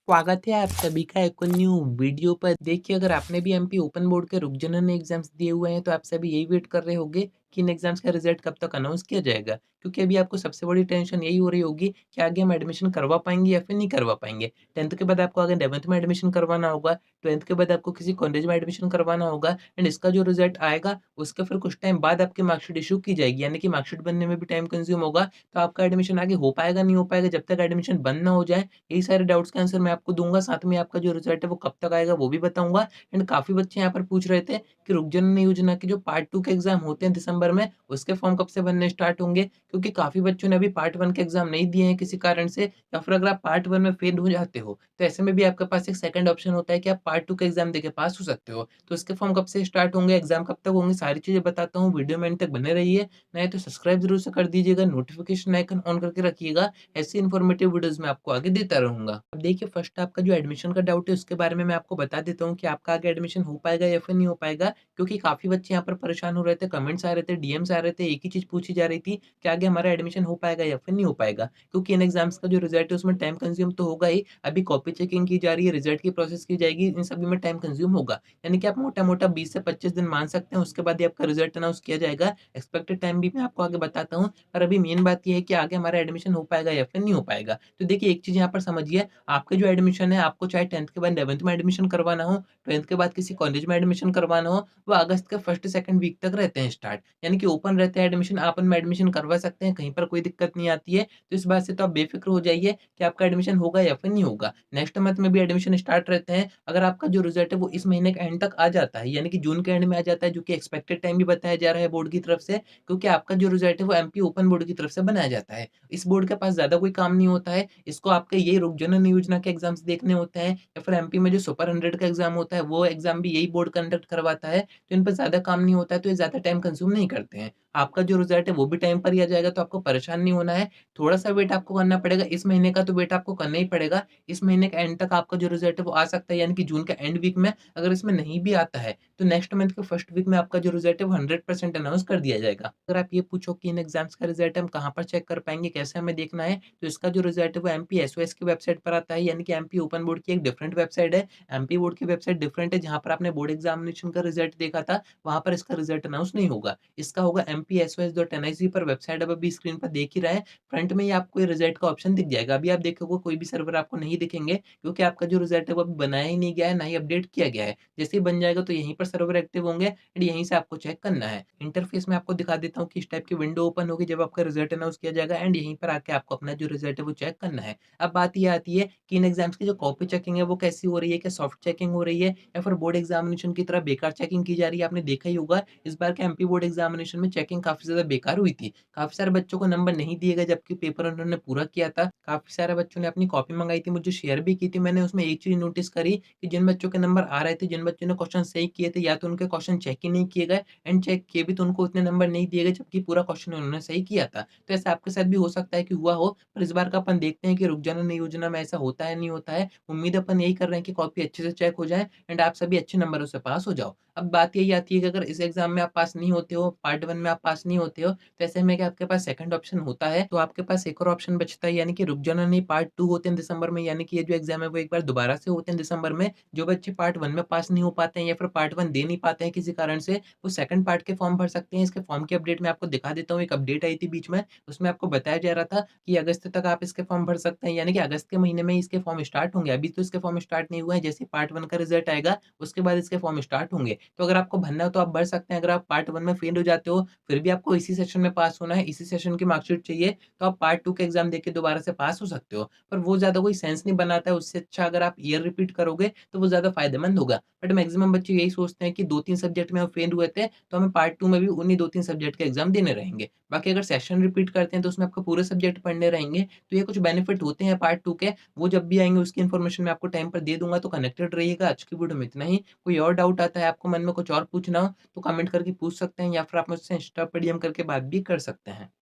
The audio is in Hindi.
स्वागत है आप सभी का एक और न्यू वीडियो पर। देखिए, अगर आपने भी एमपी ओपन बोर्ड के रुक जनरल एग्जाम्स दिए हुए हैं तो आप सभी यही वेट कर रहे होंगे कि इन एग्जाम्स का रिजल्ट कब तक अनाउंस किया जाएगा, क्योंकि अभी आपको सबसे बड़ी टेंशन यही हो रही होगी कि आगे हम एडमिशन करवा पाएंगे या फिर नहीं करवा पाएंगे। 10th के बाद आपको आगे 11th में एडमिशन करवाना होगा, 12th के बाद आपको किसी कॉलेज में एडमिशन करवाना होगा एंड इसका जो रिजल्ट आएगा उसके फिर कुछ टाइम बाद आपकी मार्कशीट इशू की जाएगी, यानी कि मार्कशीट बनने में भी टाइम कंज्यूम होगा। तो आपका एडमिशन आगे हो पाएगा नहीं हो पाएगा, जब तक एडमिशन बंद ना हो जाए यही सारे डाउट्स का आंसर मैं आपको दूँगा, साथ में आपका जो रिज़ल्ट है वो कब तक आएगा वो भी बताऊँगा। एंड काफ़ी बच्चे यहाँ पर पूछ रहे थे कि रुक जननी योजना के जो पार्ट 2 के एग्ज़ाम होते हैं दिसंबर में, उसके फॉर्म कब से बनने स्टार्ट होंगे? क्योंकि काफ़ी बच्चों ने अभी पार्ट 1 के एग्ज़ाम नहीं दिए हैं किसी कारण से, या फिर अगर आप पार्ट 1 में फेल हो जाते हो, तो ऐसे में भी आपके पास एक सेकंड ऑप्शन होता है कि आप पार्ट 2 का एग्ज़ाम देके पास हो सकते हो। तो इसके फॉर्म कब से स्टार्ट होंगे, एग्ज़ाम कब तक होंगे, सारी चीज़ें बताता हूँ, वीडियो में एंड तक बने रहिए। नहीं तो सब्सक्राइब ज़रूर से कर दीजिएगा, नोटिफ़िकेशन आइकन ऑन करके रखिएगा। ऐसी इन्फॉर्मेटिव वीडियोज़ मैं आपको आगे देता रहूँगा। अब देखिए, फर्स्ट आपका जो एडमिशन का डाउट है उसके बारे में मैं आपको बता देता हूँ कि आपका आगे एडमिशन हो पाएगा या फिर नहीं हो पाएगा, क्योंकि काफ़ी बच्चे यहाँ पर परेशान हो रहे थे, कमेंट्स आ रहे थे, डीएम्स आ रहे थे, एक ही चीज़ पूछी जा रही थी कि आगे हमारा एडमिशन हो पाएगा या फिर नहीं हो पाएगा। क्योंकि इन एग्ज़ाम्स का जो रिज़ल्ट है उसमें टाइम कंज़्यूम तो होगा ही, अभी कॉपी चेकिंग की जा रही है, रिज़ल्ट की प्रोसेस की जाएगी, इन सभी में टाइम कंज़्यूम होगा। यानी कि आप मोटा-मोटा 20 से 25 दिन मान सकते हैं, उसके बाद ही आपका रिज़ल्ट अनाउंस किया जाएगा। एक्सपेक्टेड टाइम भी मैं आपको आगे बताता हूँ, पर अभी मेन बात ये है कि आगे हमारा एडमिशन हो पाएगा या फिर नहीं हो पाएगा। तो देखिए, एक चीज़ यहाँ पर समझिए, आपका जो एडमिशन है, आपको चाहे 10th के बाद 11th में एडमिशन करवाना हो, 12th के बाद किसी कॉलेज में एडमिशन करवाना हो, वो अगस्त के फर्स्ट सेकंड वीक तक रहते हैं स्टार्ट। यानी कि ओपन रहते हैं एडमिशन, आप उनमें एडमिशन करवा सकते हैं, कहीं पर कोई दिक्कत नहीं आती है। तो इस बात से तो आप बेफ़िक्र हो जाइए कि आपका एडमिशन होगा या फिर नहीं होगा। नेक्स्ट मंथ में भी एडमिशन स्टार्ट रहते हैं। अगर आपका जो रिज़ल्ट है वो इस महीने के एंड तक आ जाता है, यानी कि जून के एंड में आ जाता है, जो कि एक्सपेक्टेड टाइम भी बताया जा रहा है बोर्ड की तरफ से, क्योंकि आपका जो रिज़ल्ट है वो एमपी ओपन बोर्ड की तरफ से बनाया जाता है। इस बोर्ड के पास ज़्यादा कोई काम नहीं होता है, इसको आपके ये रुक जनरल योजना के एग्ज़ाम्स देखने होते हैं, या फिर एमपी में जो सुपर 100 का एग्ज़ाम होता है, वो एग्ज़ाम भी यही बोर्ड कंडक्ट करवाता है। तो इन पे ज़्यादा काम नहीं होता है, तो ये ज़्यादा टाइम कंज़्यूम नहीं करते हैं। आपका जो रिज़ल्ट है वो भी टाइम पर ही आ जाएगा, तो आपको परेशान नहीं होना है। थोड़ा-सा वेट आपको करना पड़ेगा, इस महीने का तो वेट आपको करना ही पड़ेगा। इस महीने के एंड तक आपका जो रिज़ल्ट है वो आ सकता है, यानी कि जून के एंड वीक में। अगर इसमें नहीं भी आता है, तो नेक्स्ट मंथ के फर्स्ट वीक में आपका जो रिज़ल्ट है वो 100% अनाउंस कर दिया जाएगा। अगर आप ये पूछो कि इन एग्ज़ाम्स का रिज़ल्ट हम कहाँ पर चेक कर पाएँगे, कैसे हमें देखना है? तो इसका जो रिज़ल्ट है वो एमपी एसओएस की वेबसाइट पर आता है, यानी कि एमपी ओपन बोर्ड की एक डिफरेंट वेबसाइट है। एमपी बोर्ड की वेबसाइट डिफरेंट है, जहाँ पर आपने बोर्ड एग्ज़ामिनेशन का रिज़ल्ट देखा था, वहाँ पर इसका रिज़ल्ट अनाउंस नहीं होगा। इसका होगा mpsos.nic पर, वेबसाइट आप अभी स्क्रीन पर देख ही रहे हैं। फ्रंट में ही आपको ये रिज़ल्ट का ऑप्शन दिख जाएगा। अभी आप देखोगे कोई भी सर्वर आपको नहीं दिखेंगे, क्योंकि आपका जो रिज़ल्ट है वो अभी बनाया ही नहीं गया है, ना ही अपडेट किया गया है। जैसे ही बन जाएगा तो यहीं पर सर्वर एक्टिव होंगे एंड यहीं से आपको चेक करना है। इंटरफ़ेस में आपको दिखा देता हूँ कि इस टाइप की विंडो ओपन होगी जब आपका रिज़ल्ट अनाउंस किया जाएगा, एंड यहीं पर आके आपको अपना जो रिज़ल्ट है वो चेक करना है। अब बात ये आती है कि इन एग्ज़ाम्स की जो कॉपी चेकिंग है वो कैसी हो रही है? क्या सॉफ्ट चेकिंग हो रही है या फिर बोर्ड एग्ज़ामिनेशन की तरह बेकार चेकिंग की जा रही है? आपने देखा ही होगा, इस बार के एमपी बोर्ड एग्ज़ामिनेशन में चेकिंग काफ़ी ज़्यादा बेकार हुई थी। काफ़ी सारे बच्चों को नंबर नहीं दिए गए जबकि पेपर उन्होंने पूरा किया था। काफ़ी सारे बच्चों ने अपनी कॉपी मँगाई थी, मुझे शेयर भी की थी। मैंने उसमें एक चीज़ नोटिस करी कि जिन बच्चों के नंबर आ रहे थे, जिन बच्चों ने क्वेश्चन सही किए थे, या तो उनके क्वेश्चन चेक ही नहीं किए गए, एंड चेक किए भी तो उनको उतने नंबर नहीं दिए गए जबकि पूरा क्वेश्चन उन्होंने सही किया था। तो ऐसा आपके साथ भी हो सकता है कि हुआ हो, पर इस बार का अपन देखते हैं कि रुक जाना नहीं योजना में ऐसा होता है, नहीं होता है। उम्मीद अपन यही कर रहे हैं कि कॉपी अच्छे से चेक हो जाए एंड आप सभी अच्छे नंबरों से पास हो जाओ। अब बात यही आती है कि अगर इस एग्ज़ाम में आप पास नहीं होते हो, पार्ट 1 में आप पास नहीं होते हो, तो ऐसे में क्या आपके पास सेकंड ऑप्शन होता है, तो आपके पास एक और ऑप्शन बचता है, यानी कि रुक जाना नहीं पार्ट 2 होते हैं दिसंबर में, यानी कि ये जो एग्ज़ाम है वो एक बार दोबारा से होते हैं दिसंबर में। जो बच्चे पार्ट 1 में पास नहीं हो पाते हैं या फिर पार्ट 1 दे नहीं पाते हैं किसी कारण से, वो सेकंड पार्ट के फॉर्म भर सकते हैं। इसके फॉर्म की अपडेट मैं आपको दिखा देता हूँ, एक अपडेट आई थी बीच में, उसमें आपको बताया जा रहा था कि अगस्त तक आप इसके फॉर्म भर सकते हैं, यानी कि अगस्त के महीने में ही इसके फॉर्म स्टार्ट होंगे। अभी तो इसके फॉर्म स्टार्ट नहीं हुए हैं, जैसे ही पार्ट 1 का रिज़ल्ट आएगा, उसके बाद इसके फॉर्म स्टार्ट होंगे। तो अगर आपको भरना हो तो आप भर सकते हैं। अगर आप पार्ट 1 में फेल हो जाते हो, फिर भी आपको इसी सेशन में पास होना है, इसी सेशन की मार्कशीट चाहिए, तो आप पार्ट 2 के एग्ज़ाम देके दोबारा से पास हो सकते हो। पर वो ज़्यादा कोई सेंस नहीं बनाता है, उससे अच्छा अगर आप ईयर रिपीट करोगे, तो वो ज़्यादा फ़ायदेमंद होगा। बट मैक्सिमम बच्चे यही सोचते हैं कि 2-3 सब्जेक्ट में हम फेल हुए थे, तो हमें पार्ट 2 में भी उन्हीं 2-3 सब्जेक्ट के एग्ज़ाम देने रहेंगे। बाकी अगर सेशन रिपीट करते हैं, तो उसमें आपको पूरे सब्जेक्ट पढ़ने रहेंगे, तो ये कुछ बेनिफिट होते हैं पार्ट 2 के, वो जब भी आएँगे उसकी इन्फॉर्मेशन मैं आपको टाइम पर दे दूँगा, तो कनेक्टेड रहिएगा। आज की वीडियो में इतना ही। कोई और डाउट आता है, आपको मन में कुछ और पूछना हो, तो कमेंट करके पूछ सकते हैं, या फिर आप मुझसे इंस्टा पे डीएम करके बात भी कर सकते हैं।